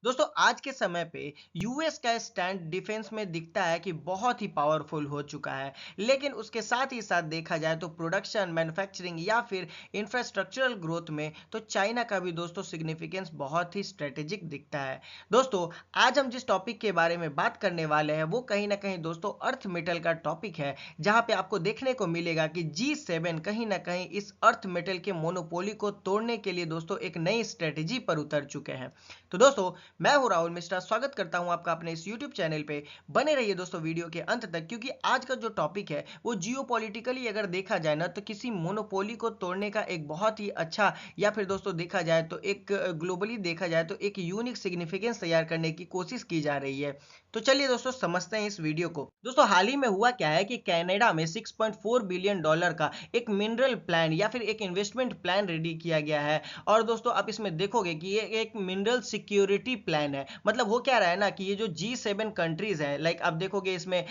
दोस्तों आज के समय पे यूएस का स्टैंड डिफेंस में दिखता है कि बहुत ही पावरफुल हो चुका है। लेकिन उसके साथ ही साथ देखा जाए तो प्रोडक्शन मैन्युफैक्चरिंग या फिर इंफ्रास्ट्रक्चरल ग्रोथ में तो चाइना का भी दोस्तों सिग्निफिकेंस बहुत ही स्ट्रेटेजिक दिखता है। दोस्तों आज हम जिस टॉपिक के बारे में बात करने वाले हैं वो कहीं ना कहीं दोस्तों अर्थ मेटल का टॉपिक है, जहां पे आपको देखने को मिलेगा कि G7 कहीं ना कहीं इस अर्थ मेटल के मोनोपोली को तोड़ने के लिए दोस्तों एक नई स्ट्रेटेजी पर उतर चुके हैं। तो दोस्तों मैं हूं राहुल मिश्रा, स्वागत करता हूं आपका अपने इस यूट्यूब चैनल पे। बने रहिए दोस्तों वीडियो के अंत तक, क्योंकि आज का जो टॉपिक है वो जियोपॉलिटिकली अगर देखा जाए ना तो किसी मोनोपोली को तोड़ने का एक बहुत ही अच्छा, या फिर दोस्तों देखा जाए तो एक ग्लोबली देखा जाए तो एक यूनिक सिग्निफिकेंस तैयार करने की कोशिश की जा रही है। तो चलिए दोस्तों समझते हैं इस वीडियो को। दोस्तों हाल ही में हुआ क्या है कि कनाडा में 6.4 बिलियन डॉलर का एक मिनरल प्लान या फिर एक इन्वेस्टमेंट प्लान रेडी किया गया है। और दोस्तों आप इसमें देखोगे कि ये एक मिनरल सिक्योरिटी प्लान है। मतलब हो क्या रहा है ना कि ये जो G7 कंट्रीज है, लाइक आप देखोगे इसमें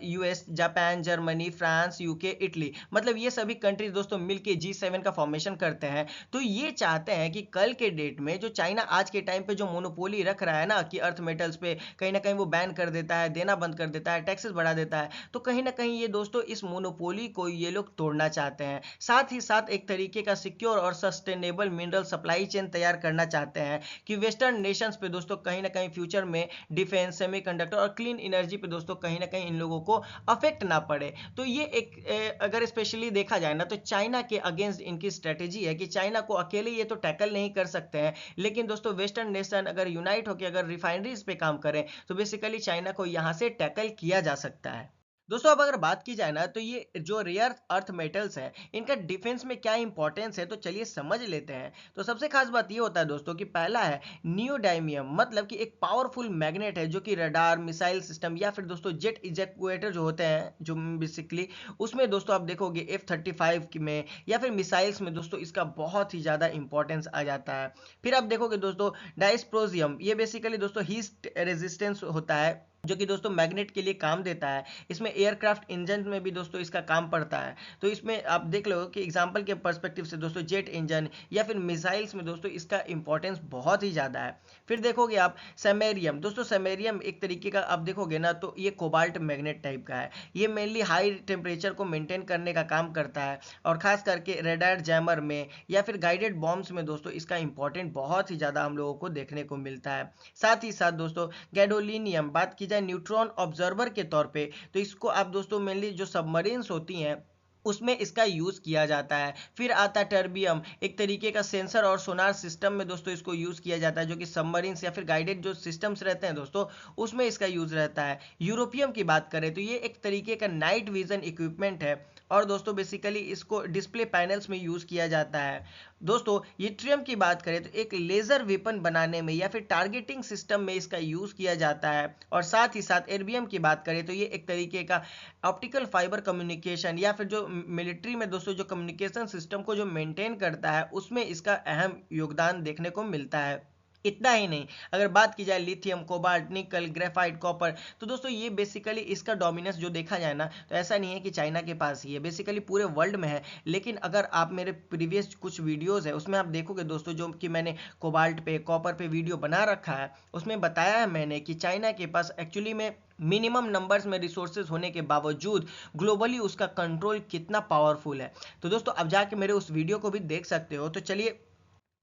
US, Japan, Germany, France, UK, Italy, मतलब ये सभी कंट्रीज दोस्तों मिलके G7 का फॉर्मेशन करते हैं। तो ये चाहते हैं कि कल के डेट में जो चाइना आज के टाइम पे जो मोनोपोली रख रहा है ना कि अर्थ मेटल्स पे, कहीं ना कहीं वो बैन कर देता है, देना बंद कर देता है, टैक्सेस बढ़ा देता है, तो कहीं ना कहीं ये दोस्तों इस मोनोपोली को ये लोग तोड़ना चाहते हैं। साथ ही साथ एक तरीके का सिक्योर और सस्टेनेबल मिनरल सप्लाई चेन तैयार करना चाहते हैं कि वेस्टर्न नेशंस पे दोस्तों कहीं ना कहीं फ्यूचर में डिफेंस, सेमीकंडक्टर और क्लीन एनर्जी पे दोस्तों कहीं ना कहीं इन लोगों को अफेक्ट ना पड़े। तो ये एक अगर स्पेशली देखा जाए ना तो चाइना के अगेंस्ट इनकी स्ट्रेटेजी है कि चाइना को अकेले ये तो टैकल नहीं कर सकते हैं, लेकिन दोस्तों वेस्टर्न नेशन अगर यूनाइट होकर अगर रिफाइनरीज पे काम करें तो बेसिकली चाइना को यहां से टैकल किया जा सकता है। दोस्तों अब अगर बात की जाए ना तो ये जो रेयर अर्थ मेटल्स हैं इनका डिफेंस में क्या इंपॉर्टेंस है, तो चलिए समझ लेते हैं। तो सबसे खास बात ये होता है दोस्तों कि पहला है नियोडाइमियम, मतलब कि एक पावरफुल मैग्नेट है जो कि रडार, मिसाइल सिस्टम या फिर दोस्तों जेट इजेक्वेटर जो होते हैं जो बेसिकली उसमें दोस्तों आप देखोगे F-35 में या फिर मिसाइल्स में दोस्तों इसका बहुत ही ज़्यादा इंपॉर्टेंस आ जाता है। फिर आप देखोगे दोस्तों डाइस्प्रोजियम, ये बेसिकली दोस्तों हीट रेजिस्टेंस होता है जो कि दोस्तों मैग्नेट के लिए काम देता है। इसमें एयरक्राफ्ट इंजन में भी दोस्तों इसका काम पड़ता है। तो इसमें आप देख लो कि एग्जांपल के पर्सपेक्टिव से दोस्तों जेट इंजन या फिर मिसाइल्स में दोस्तों इसका इंपॉर्टेंस बहुत ही ज़्यादा है। फिर देखोगे आप सेमेरियम, दोस्तों सेमेरियम एक तरीके का आप देखोगे ना तो ये कोबाल्ट मैग्नेट टाइप का है। ये मेनली हाई टेम्परेचर को मेंटेन करने का काम करता है और खास करके रेडार जैमर में या फिर गाइडेड बॉम्ब्स में दोस्तों इसका इंपॉर्टेंट बहुत ही ज़्यादा हम लोगों को देखने को मिलता है। साथ ही साथ दोस्तों गैडोलिनियम, बात की जाए न्यूट्रॉन ऑब्जर्वर के तौर पे, तो इसको आप दोस्तों मेनली जो सबमरीन्स होती हैं उसमें इसका यूज किया जाता है। फिर आता है टर्बियम, एक तरीके का सेंसर और सोनार सिस्टम में दोस्तों इसको यूज किया जाता है जो कि सबमरीन्स या फिर गाइडेड जो सिस्टम्स रहते हैं दोस्तों उसमें इसका यूज रहता है। यूरोपियम की बात करें तो ये एक तरीके का नाइट विजन इक्विपमेंट है और दोस्तों बेसिकली इसको डिस्प्ले पैनल्स में यूज किया जाता है। दोस्तों यट्रियम की बात करें तो एक लेजर वेपन बनाने में या फिर टारगेटिंग सिस्टम में इसका यूज किया जाता है। और साथ ही साथ एर्बियम की बात करें तो ये एक तरीके का ऑप्टिकल फाइबर कम्युनिकेशन या फिर जो मिलिट्री में दोस्तों जो कम्युनिकेशन सिस्टम को जो मेंटेन करता है उसमें इसका अहम योगदान देखने को मिलता है। इतना ही नहीं, अगर बात की जाए लिथियम, कोबाल्ट, निकल, ग्रेफाइट, कॉपर, तो दोस्तों ये बेसिकली इसका डोमिनेंस जो देखा जाए ना तो ऐसा नहीं है कि चाइना के पास ही है, बेसिकली पूरे वर्ल्ड में है। लेकिन अगर आप मेरे प्रीवियस कुछ वीडियोस है उसमें आप देखोगे दोस्तों जो कि मैंने कोबाल्ट पे, कॉपर पे वीडियो बना रखा है, उसमें बताया है मैंने कि चाइना के पास एक्चुअली में मिनिमम नंबर्स में रिसोर्सेज होने के बावजूद ग्लोबली उसका कंट्रोल कितना पावरफुल है। तो दोस्तों अब जाके मेरे उस वीडियो को भी देख सकते हो। तो चलिए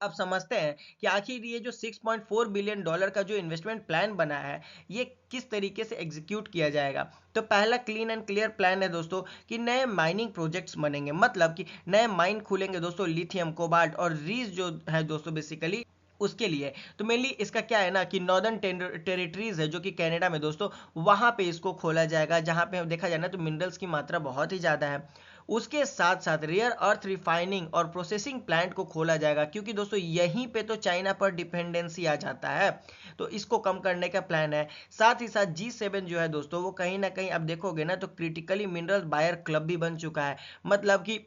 अब समझते हैं कि आखिर ये जो 6.4 बिलियन डॉलर का जो इन्वेस्टमेंट प्लान बना है ये किस तरीके से एग्जीक्यूट किया जाएगा। तो पहला क्लीन एंड क्लियर प्लान है दोस्तों कि नए माइनिंग प्रोजेक्ट्स बनेंगे, मतलब कि नए माइन खुलेंगे दोस्तों लिथियम, कोबाल्ट और रीज जो है दोस्तों बेसिकली उसके लिए। तो मेनली इसका क्या है ना कि नॉर्दर्न टेरिटरीज है जो कि कनाडा में दोस्तों वहां पे इसको खोला जाएगा, जहां पे देखा जाए ना तो मिनरल्स की मात्रा बहुत ही ज्यादा है। उसके साथ साथ रेयर अर्थ रिफाइनिंग और प्रोसेसिंग प्लांट को खोला जाएगा, क्योंकि दोस्तों यहीं पे तो चाइना पर डिपेंडेंसी आ जाता है, तो इसको कम करने का प्लान है। साथ ही साथ G7 जो है दोस्तों वो कहीं ना कहीं अब देखोगे ना तो क्रिटिकली मिनरल बायर क्लब भी बन चुका है। मतलब कि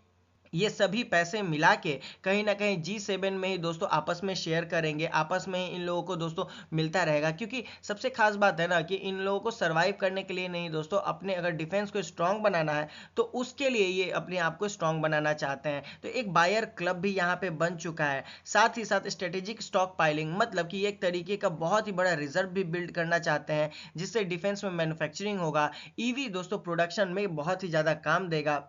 ये सभी पैसे मिला के कहीं ना कहीं G7 में ही दोस्तों आपस में शेयर करेंगे, आपस में ही इन लोगों को दोस्तों मिलता रहेगा। क्योंकि सबसे खास बात है ना कि इन लोगों को सरवाइव करने के लिए नहीं दोस्तों, अपने अगर डिफेंस को स्ट्रांग बनाना है तो उसके लिए ये अपने आप को स्ट्रांग बनाना चाहते हैं। तो एक बायर क्लब भी यहाँ पे बन चुका है। साथ ही साथ स्ट्रेटेजिक स्टॉक पाइलिंग, मतलब कि एक तरीके का बहुत ही बड़ा रिजर्व भी बिल्ड करना चाहते हैं, जिससे डिफेंस में मैन्युफैक्चरिंग होगा। ईवी दोस्तों प्रोडक्शन में बहुत ही ज़्यादा काम देगा।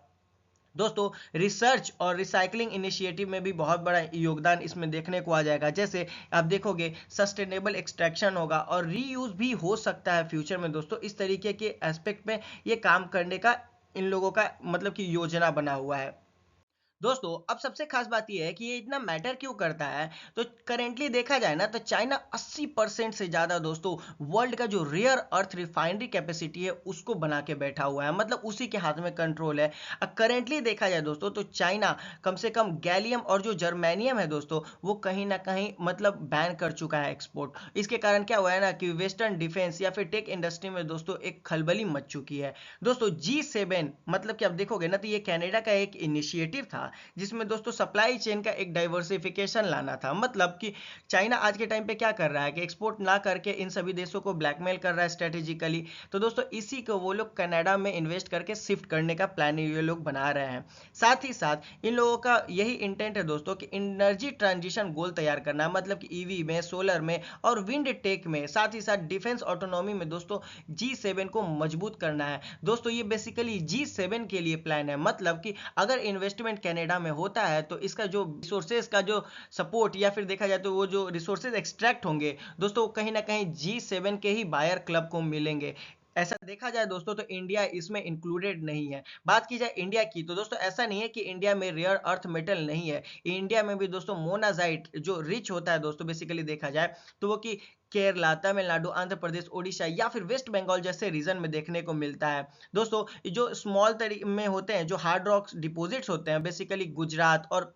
दोस्तों रिसर्च और रिसाइकलिंग इनिशिएटिव में भी बहुत बड़ा योगदान इसमें देखने को आ जाएगा। जैसे आप देखोगे सस्टेनेबल एक्सट्रैक्शन होगा और रीयूज भी हो सकता है फ्यूचर में दोस्तों। इस तरीके के एस्पेक्ट में ये काम करने का इन लोगों का मतलब कि योजना बना हुआ है। दोस्तों अब सबसे खास बात यह है कि ये इतना मैटर क्यों करता है। तो करेंटली देखा जाए ना तो चाइना 80% से ज़्यादा दोस्तों वर्ल्ड का जो रेयर अर्थ रिफाइनरी कैपेसिटी है उसको बना के बैठा हुआ है, मतलब उसी के हाथ में कंट्रोल है। अब करेंटली देखा जाए दोस्तों तो चाइना कम से कम गैलियम और जो जर्मेनियम है दोस्तों वो कहीं ना कहीं मतलब बैन कर चुका है एक्सपोर्ट। इसके कारण क्या हुआ है ना कि वेस्टर्न डिफेंस या फिर टेक इंडस्ट्री में दोस्तों एक खलबली मच चुकी है। दोस्तों G7 मतलब कि आप देखोगे ना तो ये कनाडा का एक इनिशिएटिव था जिसमें दोस्तों सप्लाई चेन का एक डाइवर्सिफिकेशन लाना था। मतलब कि चाइना आज के टाइम पे क्या कर रहा है कि एक्सपोर्ट ना करके इन सभी देशों को ब्लैकमेल कर रहा है स्ट्रेटेजिकली। तो दोस्तों इसी को वो लोग कनाडा में इन्वेस्ट करके शिफ्ट करने का प्लान ये लोग बना रहे हैं। साथ ही साथ इन लोगों का यही इंटेंट है दोस्तों कि एनर्जी ट्रांजिशन गोल तैयार करना, मतलब कि ईवी में, सोलर में और विंड टेक में, साथ ही साथ डिफेंस ऑटोनॉमी में दोस्तों G7 को मजबूत करना है। दोस्तों ये बेसिकली G7 के लिए प्लान है। मतलब कि अगर इन्वेस्टमेंट कनाडा में होता है तो इसका जो रिसोर्सेज का जो सपोर्ट या फिर देखा जाए तो वो जो रिसोर्सेज एक्सट्रैक्ट होंगे दोस्तों कहीं ना कहीं G7 के ही बायर क्लब को मिलेंगे। ऐसा देखा जाए दोस्तों तो इंडिया इसमें इंक्लूडेड नहीं है। बात की जाए इंडिया की तो दोस्तों ऐसा नहीं है कि इंडिया में रेयर अर्थ मेटल नहीं है। इंडिया में भी दोस्तों मोनाजाइट जो रिच होता है दोस्तों बेसिकली देखा जाए तो वो कि केरला, तमिलनाडु, आंध्र प्रदेश, ओडिशा या फिर वेस्ट बंगाल जैसे रीजन में देखने को मिलता है। दोस्तों जो स्मॉल तरीके में होते हैं, जो हार्ड रॉक्स डिपॉजिट्स होते हैं बेसिकली गुजरात और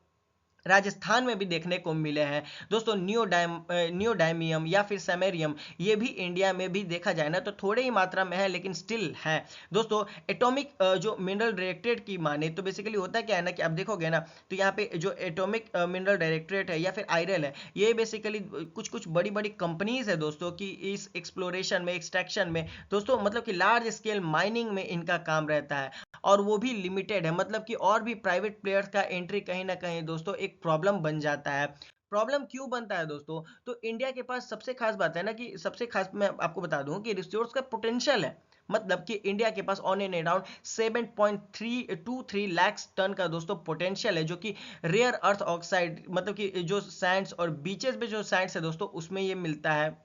राजस्थान में भी देखने को मिले हैं। दोस्तों नियोडायमियम या फिर सैमेरियम ये भी इंडिया में भी देखा जाए ना तो थोड़े ही मात्रा में है लेकिन स्टिल है। दोस्तों एटॉमिक जो मिनरल डायरेक्टरेट की माने तो बेसिकली होता क्या है ना कि आप देखोगे ना तो यहाँ पे जो एटॉमिक मिनरल डायरेक्टरेट है या फिर आयरल है ये बेसिकली कुछ कुछ बड़ी बड़ी कंपनीज है दोस्तों की इस एक्सप्लोरेशन में, एक्सट्रैक्शन में दोस्तों, मतलब कि लार्ज स्केल माइनिंग में इनका काम रहता है और वो भी लिमिटेड है। मतलब कि और भी प्राइवेट प्लेयर्स का एंट्री कहीं ना कहीं दोस्तों एक प्रॉब्लम बन जाता है। प्रॉब्लम क्यों बनता है दोस्तों, तो इंडिया के पास सबसे खास बात है ना कि सबसे खास मैं आपको बता दूं कि रिसोर्स का पोटेंशियल है। मतलब कि इंडिया के पास on an around 7.323 lakh ton का दोस्तों पोटेंशियल है, जो कि रेयर अर्थ ऑक्साइड मतलब कि जो सैंड्स और बीचेस पे जो सैंड्स है दोस्तों उसमें ये मिलता है।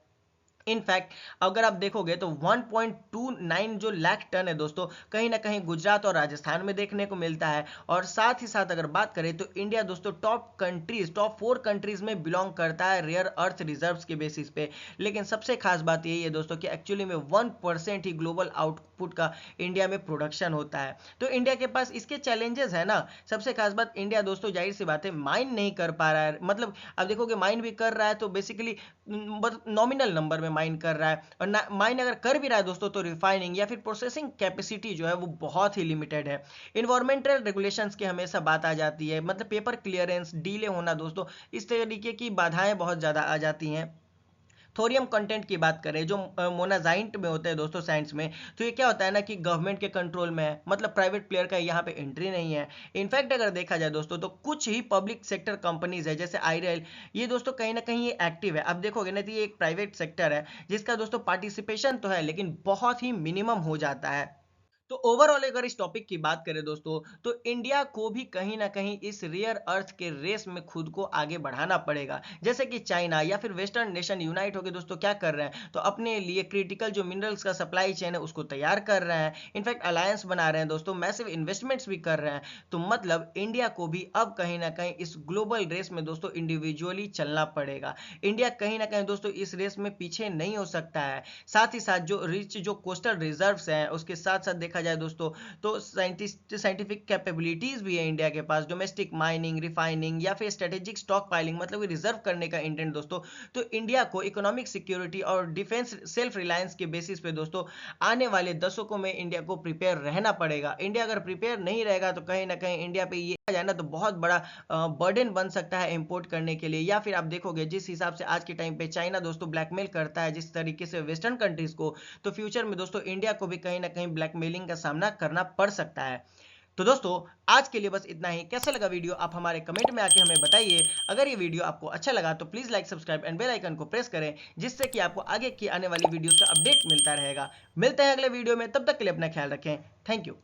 इनफैक्ट अगर आप देखोगे तो 1.29 जो लाख टन है दोस्तों कहीं ना कहीं गुजरात और राजस्थान में देखने को मिलता है। और साथ ही साथ अगर बात करें तो इंडिया दोस्तों टॉप 4 कंट्रीज में बिलोंग करता है रेयर अर्थ रिजर्व्स के बेसिस पे। लेकिन सबसे खास बात यही है दोस्तों कि एक्चुअली में 1% ही ग्लोबल आउटपुट का इंडिया में प्रोडक्शन होता है। तो इंडिया के पास इसके चैलेंजेस है ना। सबसे खास बात इंडिया दोस्तों जाहिर सी बात है माइन नहीं कर पा रहा है। मतलब अब देखोगे माइन भी कर रहा है तो बेसिकली नॉमिनल नंबर में माइन कर रहा है, और माइन अगर कर भी रहा है दोस्तों तो रिफाइनिंग या फिर प्रोसेसिंग कैपेसिटी जो है वो बहुत ही लिमिटेड है। इन्वायरमेंटल रेगुलेशंस की हमेशा बात आ जाती है, मतलब पेपर क्लियरेंस डिले होना दोस्तों, इस तरीके की बाधाएं बहुत ज़्यादा आ जाती हैं। थोरियम कंटेंट की बात करें जो मोनाजाइट में होते हैं दोस्तों साइंस में, तो ये क्या होता है ना कि गवर्नमेंट के कंट्रोल में है, मतलब प्राइवेट प्लेयर का यहाँ पे एंट्री नहीं है। इनफैक्ट अगर देखा जाए दोस्तों तो कुछ ही पब्लिक सेक्टर कंपनीज है जैसे आईरेल, ये दोस्तों कहीं ना कहीं ये एक्टिव है। अब देखोगे ना तो ये एक प्राइवेट सेक्टर है जिसका दोस्तों पार्टिसिपेशन तो है लेकिन बहुत ही मिनिमम हो जाता है। तो ओवरऑल अगर इस टॉपिक की बात करें दोस्तों तो इंडिया को भी कहीं ना कहीं इस रेयर अर्थ के रेस में खुद को आगे बढ़ाना पड़ेगा। जैसे कि चाइना या फिर वेस्टर्न नेशन यूनाइट होकर दोस्तों क्या कर रहे हैं, तो अपने लिए क्रिटिकल जो मिनरल्स का सप्लाई चेन है उसको तैयार कर रहे हैं। इनफैक्ट अलायंस बना रहे हैं दोस्तों, मैसिव इन्वेस्टमेंट्स भी कर रहे हैं। तो मतलब इंडिया को भी अब कहीं ना कहीं इस ग्लोबल रेस में दोस्तों इंडिविजुअली चलना पड़ेगा। इंडिया कहीं ना कहीं दोस्तों इस रेस में पीछे नहीं हो सकता है। साथ ही साथ जो रिच जो कोस्टल रिजर्व्स हैं उसके साथ साथ देखा जाए दोस्तों तो साइंटिफिक कैपेबिलिटीज भी है इंडिया के पास, डोमेस्टिक माइनिंग, रिफाइनिंग या फिर स्ट्रेटेजिक स्टॉक पाइलिंग, मतलब रिजर्व करने का इंटेंट दोस्तों। तो इंडिया को इकोनॉमिक सिक्योरिटी और डिफेंस सेल्फ रिलायंस के बेसिस पे दोस्तों आने वाले दशकों में इंडिया को प्रिपेयर रहना पड़ेगा। इंडिया अगर प्रिपेयर नहीं रहेगा तो कहीं ना कहीं इंडिया पे ये जाए ना तो बहुत बड़ा बर्डन बन सकता है इंपोर्ट करने के लिए। या फिर आप देखोगे जिस हिसाब से आज के टाइम पे चाइना दोस्तों ब्लैकमेल करता है जिस तरीके से वेस्टर्न कंट्रीज को, तो फ्यूचर में दोस्तों इंडिया को भी कहीं ना कहीं ब्लैकमेलिंग का सामना करना पड़ सकता है। तो दोस्तों आज के लिए बस इतना ही। कैसा लगा वीडियो आप हमारे कमेंट में आके हमें बताइए। अगर ये वीडियो आपको अच्छा लगा तो please like, subscribe and bell icon को प्रेस करें, जिससे कि आपको आगे की आने वाली वीडियोस का अपडेट मिलता रहेगा। मिलते हैं अगले वीडियो में, तब तक के लिए अपना ख्याल रखें। Thank you.